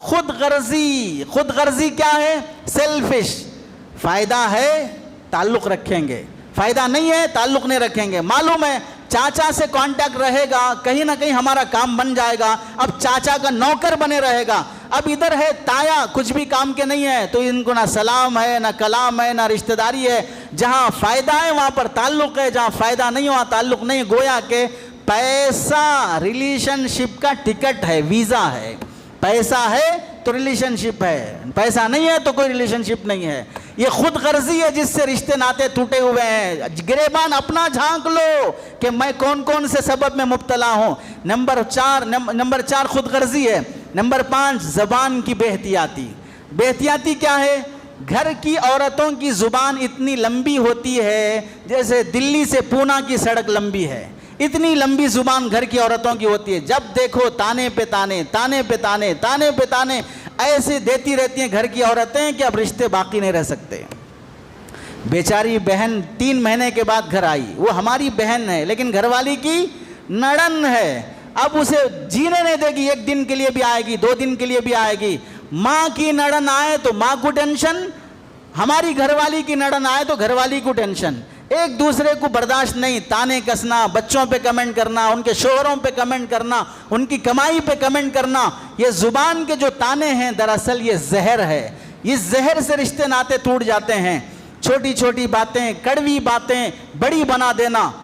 खुद गर्जी क्या है? सेल्फिश। फायदा है ताल्लुक रखेंगे, फायदा नहीं है ताल्लुक नहीं रखेंगे। मालूम है चाचा से कांटेक्ट रहेगा, कहीं ना कहीं हमारा काम बन जाएगा, अब चाचा का नौकर बने रहेगा। अब इधर है ताया, कुछ भी काम के नहीं है, तो इनको ना सलाम है, ना कलाम है, ना रिश्तेदारी है। जहां फायदा है वहां पर ताल्लुक है, जहां फायदा नहीं वहां ताल्लुक नहीं। गोया के पैसा रिलेशनशिप का टिकट है, वीजा है। पैसा है तो रिलेशनशिप है, पैसा नहीं है तो कोई रिलेशनशिप नहीं है। ये खुद गर्जी है जिससे रिश्ते नाते टूटे हुए हैं। गिरेबान अपना झांक लो कि मैं कौन कौन से सबब में मुब्तला हूं। नंबर चार खुद गर्जी है। नंबर 5 ज़बान की बेहतियाती। बेहतियाती क्या है? घर की औरतों की ज़ुबान इतनी लंबी होती है जैसे दिल्ली से पूना की सड़क लंबी है। इतनी लंबी जुबान घर की औरतों की होती है। जब देखो ताने पे ताने, ताने पे ताने, ताने पे ताने ऐसे देती रहती हैं घर की औरतें कि अब रिश्ते बाकी नहीं रह सकते। बेचारी बहन 3 महीने के बाद घर आई, वो हमारी बहन है लेकिन घरवाली की नड़न है। अब उसे जीने नहीं देगी, 1 दिन के लिए भी आएगी, 2 दिन के लिए भी आएगी। माँ की नड़न आए तो माँ को टेंशन, हमारी घरवाली की नड़न आए तो घरवाली को टेंशन। एक दूसरे को बर्दाश्त नहीं, ताने कसना, बच्चों पे कमेंट करना, उनके शोहरों पे कमेंट करना, उनकी कमाई पे कमेंट करना। ये जुबान के जो ताने हैं दरअसल ये जहर है। इस जहर से रिश्ते नाते टूट जाते हैं। छोटी छोटी बातें, कड़वी बातें बड़ी बना देना।